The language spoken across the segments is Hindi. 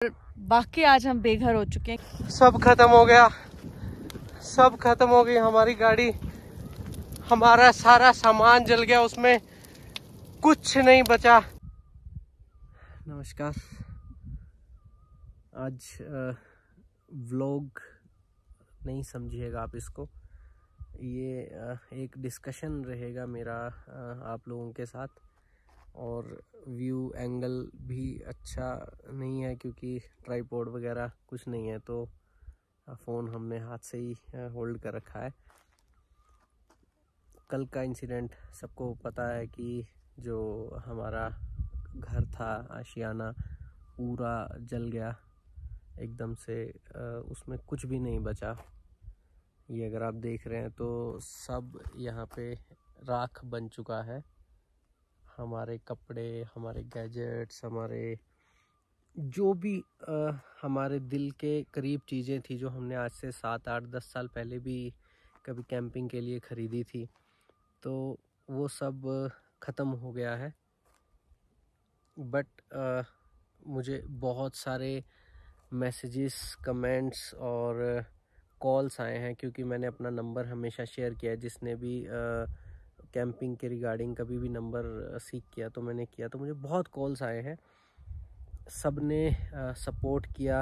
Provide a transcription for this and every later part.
बाकी आज हम बेघर हो चुके हैं। सब खत्म हो गया, सब खत्म हो गई हमारी गाड़ी, हमारा सारा सामान जल गया, उसमें कुछ नहीं बचा। नमस्कार, आज व्लॉग नहीं समझिएगा आप इसको, ये एक डिस्कशन रहेगा मेरा आप लोगों के साथ। और व्यू एंगल भी अच्छा नहीं है क्योंकि ट्राइपॉड वगैरह कुछ नहीं है, तो फ़ोन हमने हाथ से ही होल्ड कर रखा है। कल का इंसिडेंट सबको पता है कि जो हमारा घर था आशियाना पूरा जल गया एकदम से, उसमें कुछ भी नहीं बचा। ये अगर आप देख रहे हैं तो सब यहाँ पे राख बन चुका है। हमारे कपड़े, हमारे गैजेट्स, हमारे जो भी हमारे दिल के करीब चीज़ें थी जो हमने आज से 7, 8, 10 साल पहले भी कभी कैंपिंग के लिए ख़रीदी थी, तो वो सब ख़त्म हो गया है। बट मुझे बहुत सारे मैसेजेस, कमेंट्स और कॉल्स आए हैं क्योंकि मैंने अपना नंबर हमेशा शेयर किया है। जिसने भी कैंपिंग के रिगार्डिंग कभी भी नंबर सीख किया तो मैंने किया, तो मुझे बहुत कॉल्स आए हैं। सब ने सपोर्ट किया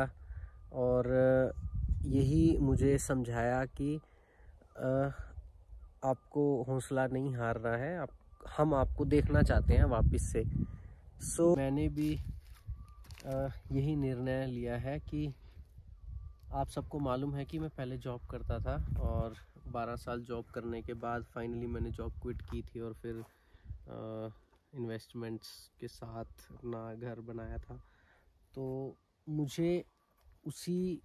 और यही मुझे समझाया कि आपको हौसला नहीं हारना है, हम आपको देखना चाहते हैं वापस से। सो मैंने भी यही निर्णय लिया है कि आप सबको मालूम है कि मैं पहले जॉब करता था और 12 साल जॉब करने के बाद फाइनली मैंने जॉब क्विट की थी और फिर इन्वेस्टमेंट्स के साथ अपना घर बनाया था। तो मुझे उसी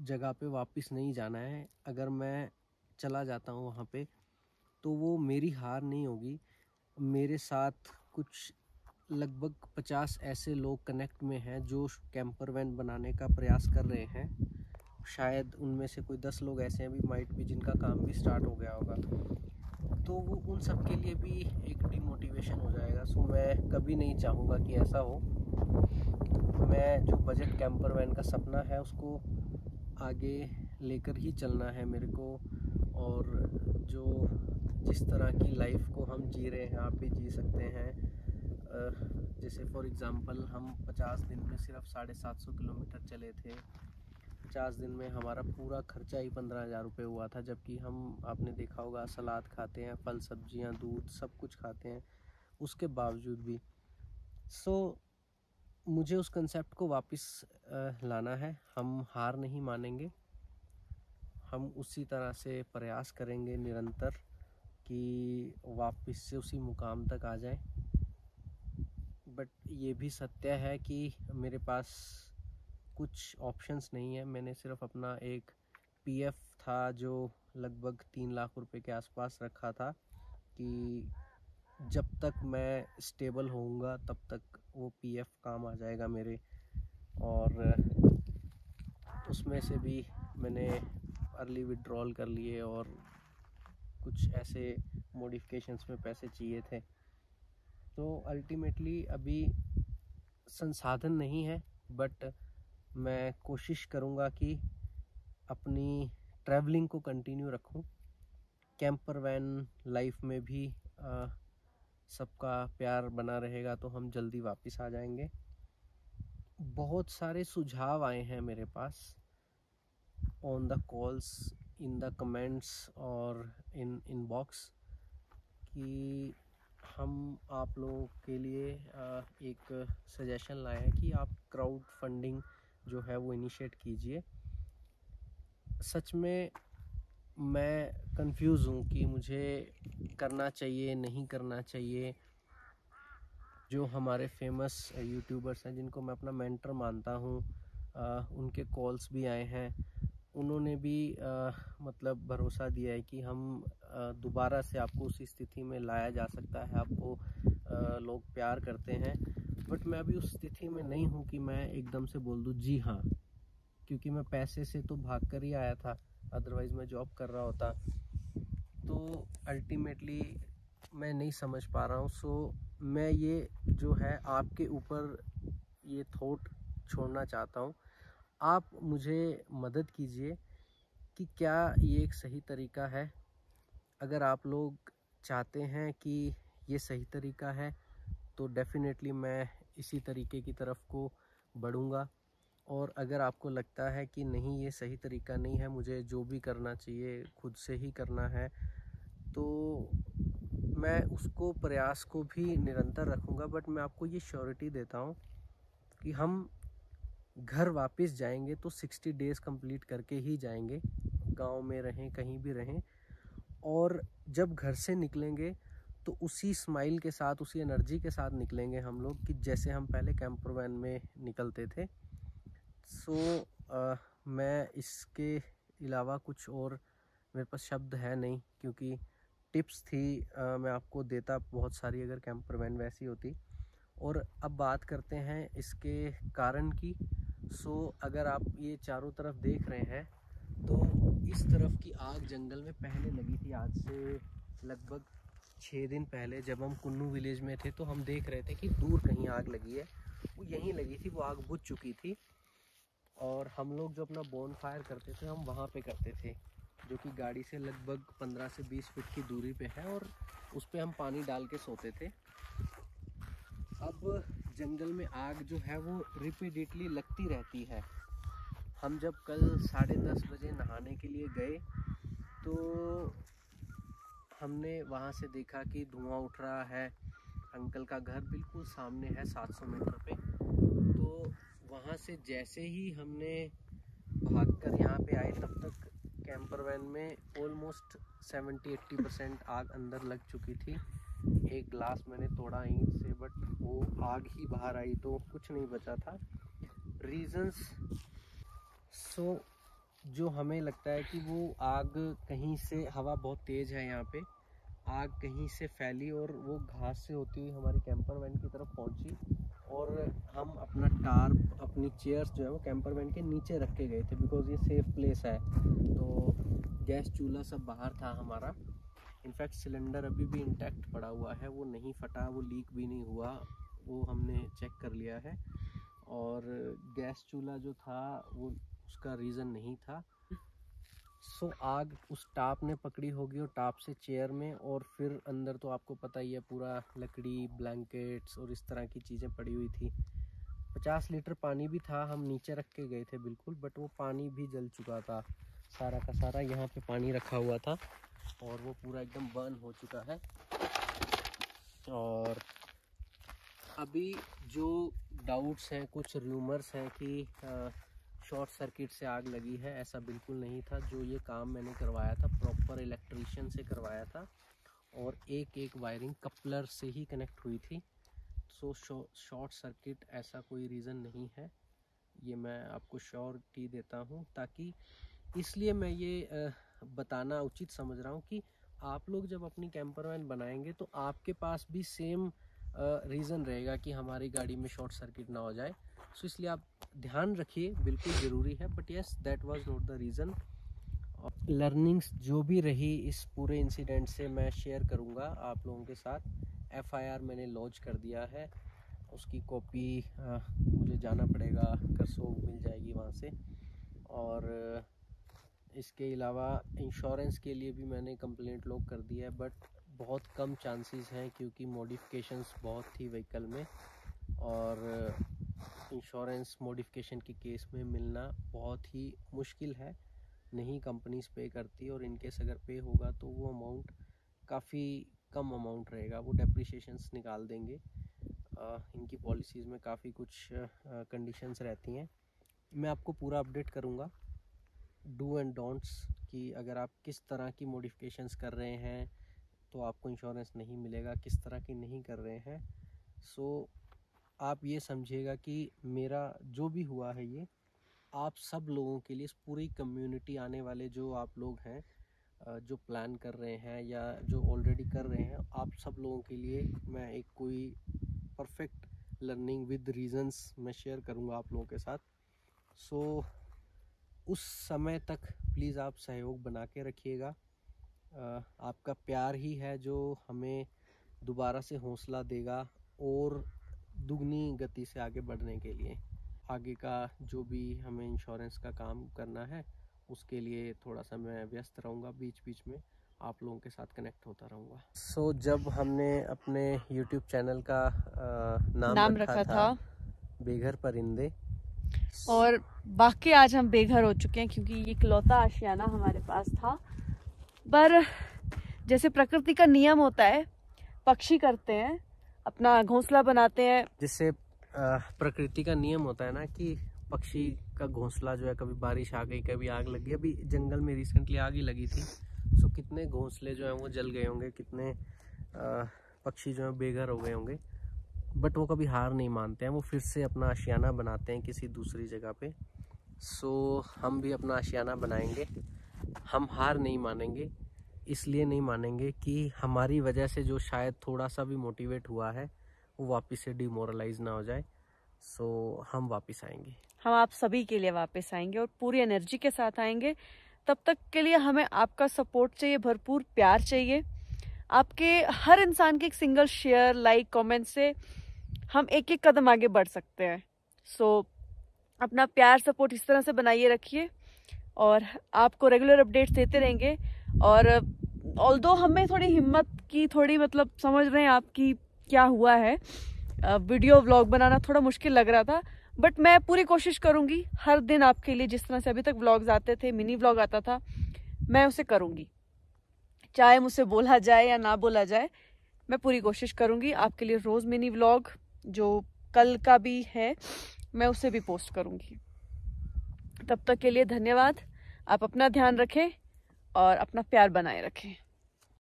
जगह पे वापस नहीं जाना है। अगर मैं चला जाता हूँ वहाँ पे तो वो मेरी हार नहीं होगी। मेरे साथ कुछ लगभग 50 ऐसे लोग कनेक्ट में हैं जो कैंपर वैन बनाने का प्रयास कर रहे हैं। शायद उनमें से कोई 10 लोग ऐसे हैं भी माइट भी जिनका काम भी स्टार्ट हो गया होगा, तो वो उन सब के लिए भी एक डिमोटिवेशन हो जाएगा। सो मैं कभी नहीं चाहूँगा कि ऐसा हो। मैं जो बजट कैंपर वैन का सपना है उसको आगे लेकर ही चलना है मेरे को। और जो जिस तरह की लाइफ को हम जी रहे हैं आप भी जी सकते हैं। जैसे फॉर एग्ज़ाम्पल हम 50 दिन में सिर्फ 750 किलोमीटर चले थे। 50 दिन में हमारा पूरा खर्चा ही 15,000 रुपये हुआ था, जबकि हम, आपने देखा होगा, सलाद खाते हैं, फल सब्जियां, दूध सब कुछ खाते हैं उसके बावजूद भी। सो मुझे उस कंसेप्ट को वापस लाना है। हम हार नहीं मानेंगे, हम उसी तरह से प्रयास करेंगे निरंतर कि वापस से उसी मुकाम तक आ जाएं। बट ये भी सत्य है कि मेरे पास कुछ ऑप्शंस नहीं है। मैंने सिर्फ अपना एक पीएफ था जो लगभग 3 लाख रुपए के आसपास रखा था कि जब तक मैं स्टेबल होऊंगा तब तक वो पीएफ काम आ जाएगा मेरे। और उसमें से भी मैंने अर्ली विड्रॉल कर लिए और कुछ ऐसे मॉडिफिकेशंस में पैसे चाहिए थे। तो अल्टीमेटली अभी संसाधन नहीं है, बट मैं कोशिश करूँगा कि अपनी ट्रैवलिंग को कंटिन्यू रखूँ। कैंपर वैन लाइफ में भी सबका प्यार बना रहेगा तो हम जल्दी वापस आ जाएंगे। बहुत सारे सुझाव आए हैं मेरे pass on the calls, in the comments और इन इनबॉक्स कि हम आप लोगों के लिए एक सजेशन लाए हैं कि आप क्राउड फंडिंग जो है वो इनिशिएट कीजिए। सच में मैं कंफ्यूज हूँ कि मुझे करना चाहिए नहीं करना चाहिए। जो हमारे फेमस यूट्यूबर्स हैं जिनको मैं अपना मेंटर मानता हूँ, उनके कॉल्स भी आए हैं। उन्होंने भी मतलब भरोसा दिया है कि हम दोबारा से आपको उसी स्थिति में लाया जा सकता है, आपको लोग प्यार करते हैं। बट मैं अभी उस स्थिति में नहीं हूँ कि मैं एकदम से बोल दूँ जी हाँ, क्योंकि मैं पैसे से तो भाग कर ही आया था, अदरवाइज़ मैं जॉब कर रहा होता। तो अल्टीमेटली मैं नहीं समझ पा रहा हूँ। सो मैं ये जो है आपके ऊपर ये थॉट छोड़ना चाहता हूँ। आप मुझे मदद कीजिए कि क्या ये एक सही तरीका है। अगर आप लोग चाहते हैं कि ये सही तरीका है तो डेफ़िनेटली मैं इसी तरीके की तरफ को बढ़ूँगा। और अगर आपको लगता है कि नहीं ये सही तरीका नहीं है, मुझे जो भी करना चाहिए खुद से ही करना है, तो मैं उसको प्रयास को भी निरंतर रखूँगा। बट मैं आपको ये श्योरिटी देता हूँ कि हम घर वापस जाएंगे तो 60 डेज़ कंप्लीट करके ही जाएंगे, गांव में रहें कहीं भी रहें। और जब घर से निकलेंगे तो उसी स्माइल के साथ, उसी एनर्जी के साथ निकलेंगे हम लोग कि जैसे हम पहले कैंपर वैन में निकलते थे। मैं इसके अलावा कुछ और मेरे पास शब्द है नहीं, क्योंकि टिप्स थी मैं आपको देता बहुत सारी अगर कैंपर वैन वैसी होती। और अब बात करते हैं इसके कारण की। अगर आप ये चारों तरफ देख रहे हैं तो इस तरफ की आग जंगल में पहले लगी थी। आज से लगभग 6 दिन पहले जब हम कुन्नू विलेज में थे तो हम देख रहे थे कि दूर कहीं आग लगी है। वो यहीं लगी थी, वो आग बुझ चुकी थी। और हम लोग जो अपना बोन फायर करते थे हम वहाँ पे करते थे, जो कि गाड़ी से लगभग 15 से 20 फीट की दूरी पे है, और उस पर हम पानी डाल के सोते थे। अब जंगल में आग जो है वो रिपीटेडली लगती रहती है। हम जब कल 10:30 बजे नहाने के लिए गए तो हमने वहाँ से देखा कि धुआं उठ रहा है। अंकल का घर बिल्कुल सामने है 700 मीटर पे। तो वहाँ से जैसे ही हमने भागकर यहाँ पे आए तब तक कैंपर वैन में ऑलमोस्ट 70-80% आग अंदर लग चुकी थी। एक ग्लास मैंने तोड़ा ईंट से, बट वो आग ही बाहर आई तो कुछ नहीं बचा था। रीजंस जो हमें लगता है कि वो आग कहीं से, हवा बहुत तेज़ है यहाँ पे, आग कहीं से फैली और वो घास से होती हुई हमारी कैंपर वैन की तरफ पहुँची। और हम अपना टार्प, अपनी चेयर्स जो है वो कैंपर वैन के नीचे रख के गए थे, बिकॉज़ ये सेफ़ प्लेस है। तो गैस चूल्हा सब बाहर था हमारा। इनफैक्ट सिलेंडर अभी भी इंटैक्ट पड़ा हुआ है, वो नहीं फटा, वो लीक भी नहीं हुआ, वो हमने चेक कर लिया है। और गैस चूल्हा जो था वो उसका रीज़न नहीं था। आग उस टाप ने पकड़ी होगी और टाप से चेयर में, और फिर अंदर तो आपको पता ही है पूरा लकड़ी, ब्लैंकेट्स और इस तरह की चीज़ें पड़ी हुई थी। 50 लीटर पानी भी था, हम नीचे रख के गए थे बिल्कुल, बट वो पानी भी जल चुका था सारा का सारा। यहाँ पे पानी रखा हुआ था और वो पूरा एकदम बर्न हो चुका है। और अभी जो डाउट्स हैं, कुछ र्यूमर्स हैं कि शॉर्ट सर्किट से आग लगी है, ऐसा बिल्कुल नहीं था। जो ये काम मैंने करवाया था प्रॉपर इलेक्ट्रीशियन से करवाया था, और एक वायरिंग कपलर से ही कनेक्ट हुई थी। शॉर्ट सर्किट ऐसा कोई रीज़न नहीं है, ये मैं आपको श्योरिटी देता हूँ। ताकि इसलिए मैं ये बताना उचित समझ रहा हूँ कि आप लोग जब अपनी कैंपर वैन बनाएंगे तो आपके पास भी सेम रीज़न रहेगा कि हमारी गाड़ी में शॉर्ट सर्किट ना हो जाए। इसलिए आप ध्यान रखिए, बिल्कुल ज़रूरी है। But yes, that was not the reason. Learnings जो भी रही इस पूरे इंसिडेंट से मैं शेयर करूंगा आप लोगों के साथ। FIR मैंने लॉन्च कर दिया है, उसकी कॉपी मुझे जाना पड़ेगा, करसोग मिल जाएगी वहाँ से। और इसके अलावा इंश्योरेंस के लिए भी मैंने कंप्लेंट लॉक कर दिया है, बट बहुत कम चांसेस हैं क्योंकि मॉडिफिकेशंस बहुत थी व्हीकल में, और इंश्योरेंस मॉडिफिकेशन के केस में मिलना बहुत ही मुश्किल है। नहीं कंपनीज पे करती, और इनकेस अगर पे होगा तो वो अमाउंट काफ़ी कम अमाउंट रहेगा, वो डेप्रिसिएशंस निकाल देंगे। इनकी पॉलिसीज़ में काफ़ी कुछ कंडीशंस रहती हैं। मैं आपको पूरा अपडेट करूँगा डू एंड डोंट्स, कि अगर आप किस तरह की मॉडिफिकेशंस कर रहे हैं तो आपको इंश्योरेंस नहीं मिलेगा, किस तरह की नहीं कर रहे हैं। आप ये समझिएगा कि मेरा जो भी हुआ है ये आप सब लोगों के लिए, इस पूरी कम्युनिटी, आने वाले जो आप लोग हैं जो प्लान कर रहे हैं या जो ऑलरेडी कर रहे हैं, आप सब लोगों के लिए मैं एक कोई परफेक्ट लर्निंग विद रीजंस मैं शेयर करूंगा आप लोगों के साथ। उस समय तक प्लीज़ आप सहयोग बना के रखिएगा। आपका प्यार ही है जो हमें दोबारा से हौसला देगा और दुगनी गति से आगे बढ़ने के लिए। आगे का जो भी हमें इंश्योरेंस का काम करना है उसके लिए थोड़ा सा मैं व्यस्त रहूँगा, बीच बीच में आप लोगों के साथ कनेक्ट होता रहूँगा। सो जब हमने अपने YouTube चैनल का नाम रखा था बेघर परिंदे, और बाकी आज हम बेघर हो चुके हैं क्योंकि ये इकलौता आशियाना हमारे पास था। पर जैसे प्रकृति का नियम होता है, पक्षी करते हैं, अपना घोंसला बनाते हैं। जिससे प्रकृति का नियम होता है ना कि पक्षी का घोंसला जो है, कभी बारिश आ गई, कभी आग लगी। अभी जंगल में रिसेंटली आग ही लगी थी, सो कितने घोंसले जो हैं वो जल गए होंगे, कितने पक्षी जो हैं बेघर हो गए होंगे। बट वो कभी हार नहीं मानते हैं, वो फिर से अपना आशियाना बनाते हैं किसी दूसरी जगह पे। सो हम भी अपना आशियाना बनाएंगे, हम हार नहीं मानेंगे। इसलिए नहीं मानेंगे कि हमारी वजह से जो शायद थोड़ा सा भी मोटिवेट हुआ है वो वापस से डिमोरलाइज ना हो जाए। सो हम वापस आएंगे, हम आप सभी के लिए वापस आएंगे और पूरी एनर्जी के साथ आएंगे। तब तक के लिए हमें आपका सपोर्ट चाहिए, भरपूर प्यार चाहिए। आपके हर इंसान के एक सिंगल शेयर, लाइक, कमेंट से हम एक एक कदम आगे बढ़ सकते हैं। सो अपना प्यार, सपोर्ट इस तरह से बनाइए रखिए और आपको रेगुलर अपडेट्स देते रहेंगे। और ऑल्दो हमें थोड़ी हिम्मत की, थोड़ी मतलब समझ रहे हैं आपकी क्या हुआ है, वीडियो व्लॉग बनाना थोड़ा मुश्किल लग रहा था। बट मैं पूरी कोशिश करूंगी हर दिन आपके लिए, जिस तरह से अभी तक व्लॉग्स आते थे, मिनी व्लॉग आता था, मैं उसे करूंगी। चाहे मुझसे बोला जाए या ना बोला जाए, मैं पूरी कोशिश करूंगी आपके लिए। रोज मिनी व्लॉग जो कल का भी है मैं उसे भी पोस्ट करूंगी। तब तक के लिए धन्यवाद। आप अपना ध्यान रखें और अपना प्यार बनाए रखें।